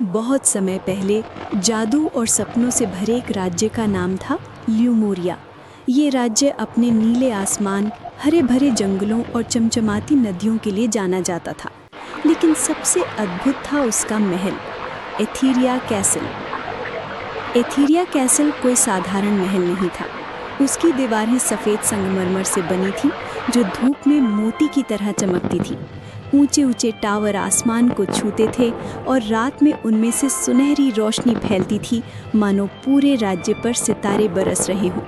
बहुत समय पहले जादू और सपनों से भरे एक राज्य का नाम था ल्यूमोरिया। ये राज्य अपने नीले आसमान, हरे भरे जंगलों और चमचमाती नदियों के लिए जाना जाता था। लेकिन सबसे अद्भुत था उसका महल, एथीरिया कैसल। एथीरिया कैसल कोई साधारण महल नहीं था। उसकी दीवारें सफ़ेद संगमरमर से बनी थीं, जो धूप में मोती की तरह चमकती थी। ऊंचे ऊंचे टावर आसमान को छूते थे और रात में उनमें से सुनहरी रोशनी फैलती थी, मानो पूरे राज्य पर सितारे बरस रहे हों।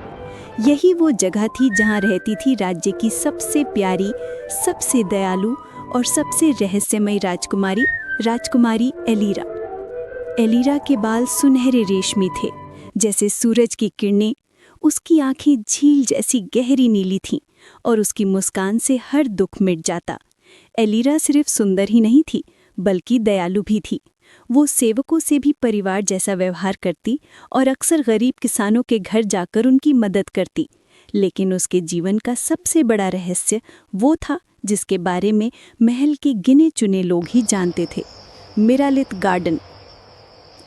यही वो जगह थी जहाँ रहती थी राज्य की सबसे प्यारी, सबसे दयालु और सबसे रहस्यमयी राजकुमारी एलीरा। एलीरा के बाल सुनहरे रेशमी थे, जैसे सूरज की किरणें। उसकी आंखें झील जैसी गहरी नीली थीं और उसकी मुस्कान से हर दुख मिट जाता। एलीरा सिर्फ सुंदर ही नहीं थी, बल्कि दयालु भी थी। वो सेवकों से भी परिवार जैसा व्यवहार करती और अक्सर गरीब किसानों के घर जाकर उनकी मदद करती। लेकिन उसके जीवन का सबसे बड़ा रहस्य वो था जिसके बारे में महल के गिने चुने लोग ही जानते थे, मिरालिथ गार्डन।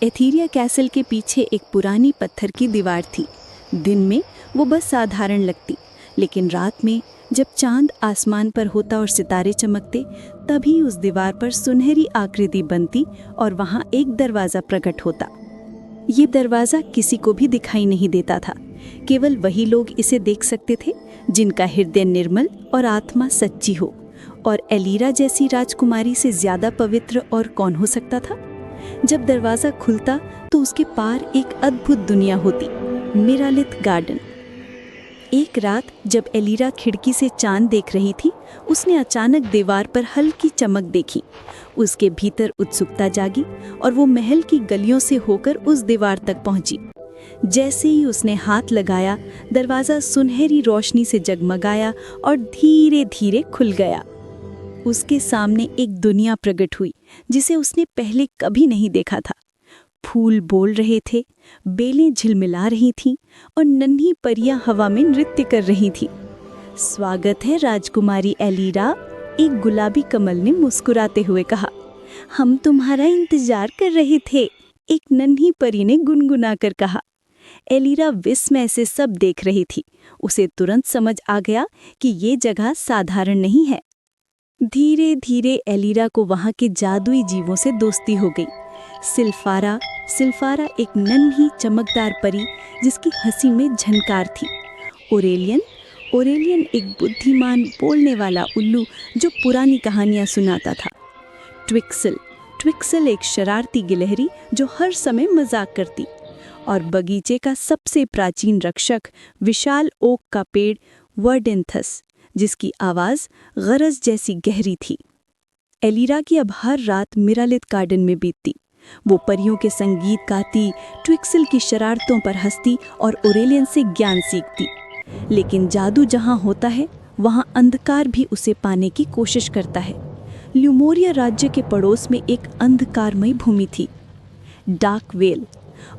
एथीरिया कैसल के पीछे एक पुरानी पत्थर की दीवार थी। दिन में वो बस साधारण लगती, लेकिन रात में जब चांद आसमान पर होता और सितारे चमकते, तभी उस दीवार पर सुनहरी आकृति बनती और वहाँ एक दरवाज़ा प्रकट होता। ये दरवाज़ा किसी को भी दिखाई नहीं देता था। केवल वही लोग इसे देख सकते थे जिनका हृदय निर्मल और आत्मा सच्ची हो। और एलीरा जैसी राजकुमारी से ज़्यादा पवित्र और कौन हो सकता था? जब दरवाज़ा खुलता तो उसके पार एक अद्भुत दुनिया होती, मिरालिथ गार्डन। एक रात जब एलीरा खिड़की से चांद देख रही थी, उसने अचानक दीवार पर हल्की चमक देखी। उसके भीतर उत्सुकता जागी और वो महल की गलियों से होकर उस दीवार तक पहुंची। जैसे ही उसने हाथ लगाया, दरवाज़ा सुनहरी रोशनी से जगमगाया और धीरे धीरे खुल गया। उसके सामने एक दुनिया प्रकट हुई जिसे उसने पहले कभी नहीं देखा था। फूल बोल रहे थे, बेलें झिलमिला रही थीं और नन्ही परियां हवा में नृत्य कर रही थीं। स्वागत है राजकुमारी एलीरा, एक गुलाबी कमल ने मुस्कुराते हुए कहा। हम तुम्हारा इंतजार कर रहे थे, एक नन्ही परी ने गुनगुना कर कहा। एलीरा विस्मय से सब देख रही थी। उसे तुरंत समझ आ गया कि ये जगह साधारण नहीं है। धीरे धीरे एलीरा को वहाँ के जादुई जीवों से दोस्ती हो गई। सिल्फारा एक नन्ही चमकदार परी जिसकी हंसी में झनकार थी। ओरेलियन एक बुद्धिमान बोलने वाला उल्लू जो पुरानी कहानियाँ सुनाता था। ट्विक्सल एक शरारती गिलहरी जो हर समय मजाक करती। और बगीचे का सबसे प्राचीन रक्षक, विशाल ओक का पेड़ वर्डेंथस, जिसकी आवाज़ गरज जैसी गहरी थी। एलीरा की अब हर रात मिरालिथ गार्डन में बीतती। वो परियों के संगीत गाती, ट्विक्सल की शरारतों पर हंसती और ओरेलियन से ज्ञान सीखती। लेकिन जादू जहाँ होता है, वहाँ अंधकार भी उसे पाने की कोशिश करता है। ल्यूमोरिया राज्य के पड़ोस में एक अंधकारमयी भूमि थी, डार्क वेल।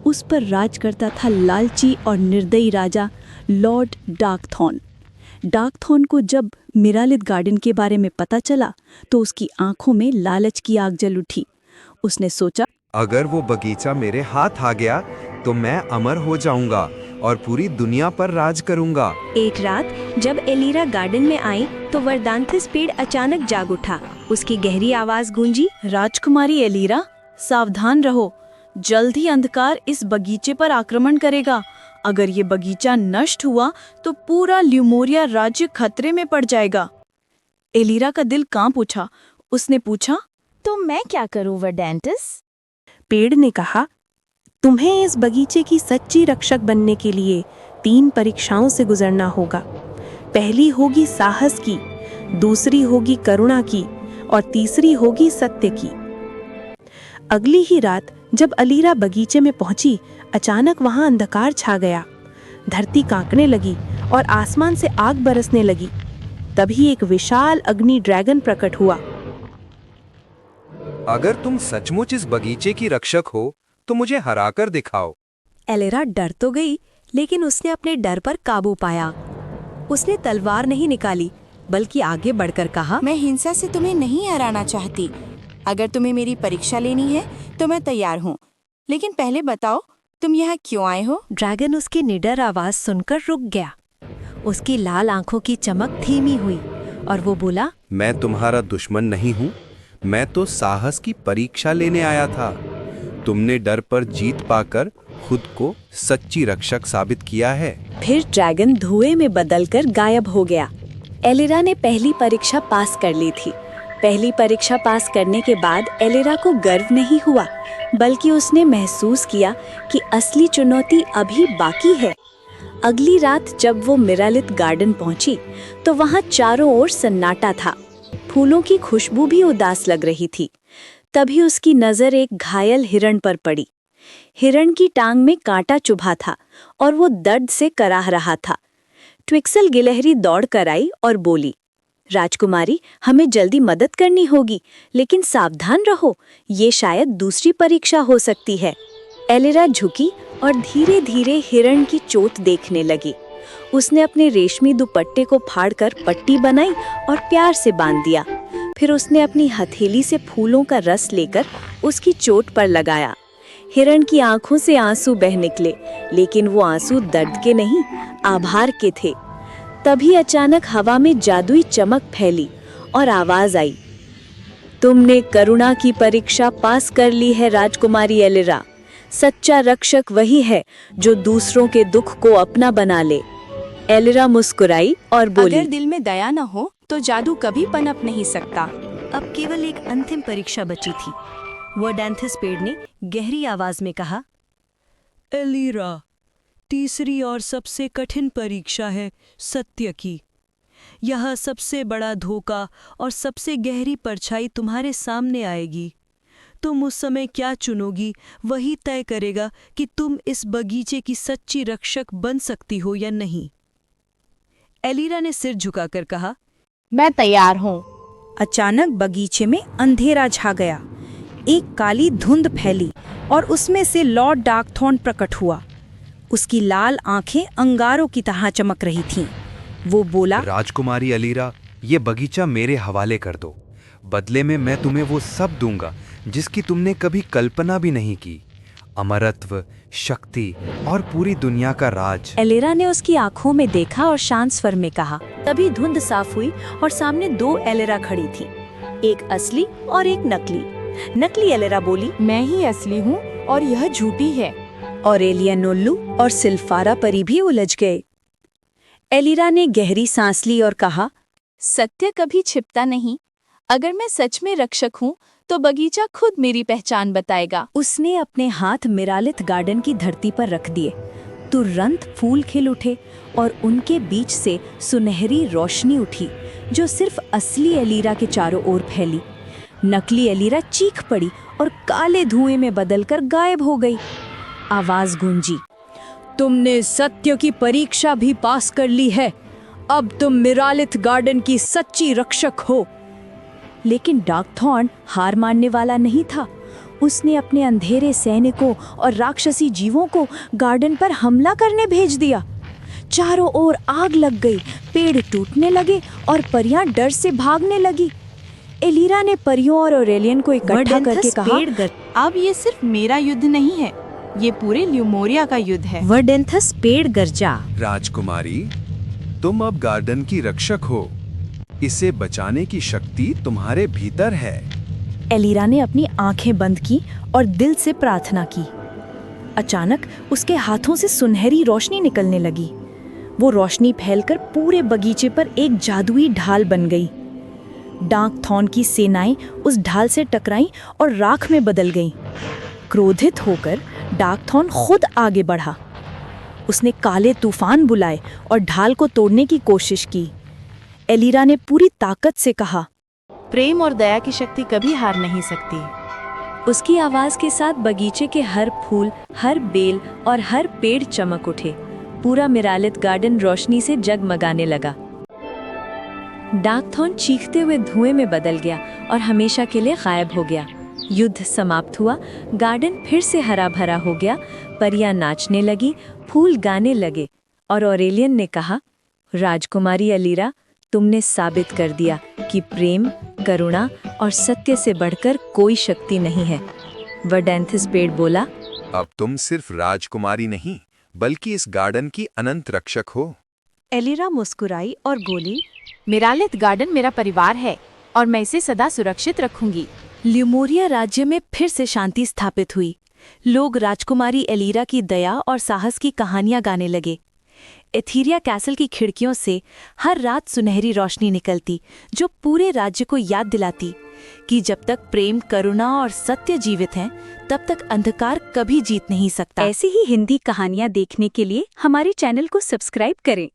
उस पर राज करता था लालची और निर्दयी राजा लॉर्ड डार्कथॉर्न। डार्कथॉर्न को जब मिरालिथ गार्डन के बारे में पता चला तो उसकी आंखों में लालच की आग जल उठी। उसने सोचा, अगर वो बगीचा मेरे हाथ आ गया तो मैं अमर हो जाऊंगा और पूरी दुनिया पर राज करूंगा। एक रात जब एलीरा गार्डन में आई तो वर्डांथस पेड़ अचानक जाग उठा। उसकी गहरी आवाज गूंजी, राजकुमारी एलीरा, सावधान रहो, जल्द ही अंधकार इस बगीचे पर आक्रमण करेगा। अगर ये बगीचा नष्ट हुआ तो पूरा ल्यूमोरिया राज्य खतरे में पड़ जाएगा। एलीरा का दिल कांप उठा। उसने पूछा, तो मैं क्या करूं वर्डांथस? पेड़ ने कहा, तुम्हें इस बगीचे की सच्ची रक्षक बनने के लिए 3 परीक्षाओं से गुजरना होगा। पहली होगी साहस की, दूसरी होगी करुणा की और तीसरी होगी सत्य की। अगली ही रात जब एलीरा बगीचे में पहुंची, अचानक वहां अंधकार छा गया। धरती कांपने लगी और आसमान से आग बरसने लगी। तभी एक विशाल अग्नि ड्रैगन प्रकट हुआ। अगर तुम सचमुच इस बगीचे की रक्षक हो तो मुझे हराकर दिखाओ। एलीरा डर तो गई, लेकिन उसने अपने डर पर काबू पाया। उसने तलवार नहीं निकाली, बल्कि आगे बढ़कर कहा, मैं हिंसा से तुम्हें नहीं हराना चाहती। अगर तुम्हें मेरी परीक्षा लेनी है तो मैं तैयार हूँ, लेकिन पहले बताओ तुम यहाँ क्यों आए हो? ड्रैगन उसकी निडर आवाज सुनकर रुक गया। उसकी लाल आंखों की चमक धीमी हुई और वो बोला, मैं तुम्हारा दुश्मन नहीं हूँ, मैं तो साहस की परीक्षा लेने आया था। तुमने डर पर जीत पाकर खुद को सच्ची रक्षक साबित किया है। फिर ड्रैगन धुएं में बदलकर गायब हो गया। एलिरा ने पहली परीक्षा पास कर ली थी। पहली परीक्षा पास करने के बाद एलिरा को गर्व नहीं हुआ, बल्कि उसने महसूस किया कि असली चुनौती अभी बाकी है। अगली रात जब वो मिरालिथ गार्डन पहुंची तो वहां चारों ओर सन्नाटा था। फूलों की खुशबू भी उदास लग रही थी। तभी उसकी नजर एक घायल हिरण पर पड़ी। हिरण की टांग में कांटा चुभा था और वो दर्द से कराह रहा था। ट्विक्सल गिलहरी दौड़ कर आई और बोली, राजकुमारी, हमें जल्दी मदद करनी होगी, लेकिन सावधान रहो, ये शायद दूसरी परीक्षा हो सकती है। एलिरा झुकी और धीरे धीरे हिरण की चोट देखने लगी। उसने अपने रेशमी दुपट्टे को फाड़कर पट्टी बनाई और प्यार से बांध दिया। फिर उसने अपनी हथेली से फूलों का रस लेकर उसकी चोट पर लगाया। हिरण की आंखों से आंसू बह निकले, लेकिन वो आंसू दर्द के नहीं, आभार के थे। तभी अचानक हवा में जादुई चमक फैली और आवाज आई, तुमने करुणा की परीक्षा पास कर ली है राजकुमारी एलिरा। सच्चा रक्षक वही है जो दूसरों के दुख को अपना बना ले। एलिरा मुस्कुराई और बोली, अगर दिल में दया न हो तो जादू कभी पनप नहीं सकता। अब केवल एक अंतिम परीक्षा बची थी। वर्डांथस पेड़ ने गहरी आवाज में कहा, एलिरा, तीसरी और सबसे कठिन परीक्षा है सत्य की। यह सबसे बड़ा धोखा और सबसे गहरी परछाई तुम्हारे सामने आएगी। तुम उस समय क्या चुनोगी वही तय करेगा कि तुम इस बगीचे की सच्ची रक्षक बन सकती हो या नहीं। एलिरा ने सिर झुकाकर कहा, मैं तैयार हूँ। अचानक बगीचे में अंधेरा छा गया। एक काली धुंध फैली और उसमें से लॉर्ड डार्कथॉर्न प्रकट हुआ। उसकी लाल आंखें अंगारों की तरह चमक रही थीं। वो बोला, राजकुमारी एलिरा, ये बगीचा मेरे हवाले कर दो। बदले में मैं तुम्हें वो सब दूंगा जिसकी तुमने कभी कल्पना भी नहीं की। अमरत्व, शक्ति और पूरी दुनिया का राज। एलिरा ने उसकी आंखों में देखा और शांत स्वर में कहा। तभी धुंध साफ हुई और सामने दो एलिरा खड़ी थी, एक असली और एक नकली। नकली एलिरा बोली, मैं ही असली हूँ और यह झूठी है। और एलियन उल्लू और सिल्फारा परी भी उलझ गए। एलिरा ने गहरी सांस ली और कहा, सत्य कभी छिपता नहीं। अगर मैं सच में रक्षक हूँ तो बगीचा खुद मेरी पहचान बताएगा। उसने अपने हाथ मिरालिथ गार्डन की धरती पर रख दिए। तुरंत फूल खिल उठे और उनके बीच से सुनहरी रोशनी उठी जो सिर्फ असली एलिरा के चारों ओर फैली। नकली एलिरा चीख पड़ी और काले धुएं में बदलकर गायब हो गई। आवाज गूंजी, तुमने सत्य की परीक्षा भी पास कर ली है। अब तुम मिरालिथ गार्डन की सच्ची रक्षक हो। लेकिन डार्कथॉर्न हार मानने वाला नहीं था। उसने अपने अंधेरे सैनिकों और राक्षसी जीवों को गार्डन पर हमला करने भेज दिया। चारों ओर आग लग गई, पेड़ टूटने लगे और परियां डर से भागने लगी। एलिरा ने परियों और ऑरेलियन को इकट्ठा करके कहा, अब ये सिर्फ मेरा युद्ध नहीं है, ये पूरे ल्यूमोरिया का युद्ध है। वर्डेंथस पेड़ गरजा, राजकुमारी, तुम अब गार्डन की रक्षक हो। इसे बचाने की शक्ति तुम्हारे भीतर है। एलिरा ने अपनी आंखें बंद की और दिल से प्रार्थना की। अचानक उसके हाथों से सुनहरी रोशनी निकलने लगी। वो रोशनी फैलकर पूरे बगीचे पर एक जादुई ढाल बन गई। डार्कथॉर्न की सेनाएं उस ढाल से टकराईं और राख में बदल गईं। क्रोधित होकर डार्कथॉर्न खुद आगे बढ़ा। उसने काले तूफान बुलाए और ढाल को तोड़ने की कोशिश की। एलिरा ने पूरी ताकत से कहा, प्रेम और दया की शक्ति कभी हार नहीं सकती। उसकी आवाज के साथ बगीचे के हर फूल, हर बेल और हर पेड़ चमक उठे। पूरा मिरालिथ गार्डन रोशनी से जगमगाने लगा। डार्कथॉर्न चीखते हुए धुएं में बदल गया और हमेशा के लिए गायब हो गया। युद्ध समाप्त हुआ। गार्डन फिर से हरा भरा हो गया। परियां नाचने लगी, फूल गाने लगे और ऑरेलियन ने कहा, राजकुमारी एलिरा, तुमने साबित कर दिया कि प्रेम, करुणा और सत्य से बढ़कर कोई शक्ति नहीं है। वर्डेंथिस पेड़ बोला, अब तुम सिर्फ राजकुमारी नहीं बल्कि इस गार्डन की अनंत रक्षक हो। एलिरा मुस्कुराई और बोली, मिरालिथ गार्डन मेरा परिवार है और मैं इसे सदा सुरक्षित रखूंगी। ल्यूमोरिया राज्य में फिर से शांति स्थापित हुई। लोग राजकुमारी एलिरा की दया और साहस की कहानियां गाने लगे। एथीरिया कैसल की खिड़कियों से हर रात सुनहरी रोशनी निकलती, जो पूरे राज्य को याद दिलाती कि जब तक प्रेम, करुणा और सत्य जीवित हैं, तब तक अंधकार कभी जीत नहीं सकता। ऐसी ही हिंदी कहानियां देखने के लिए हमारे चैनल को सब्सक्राइब करें।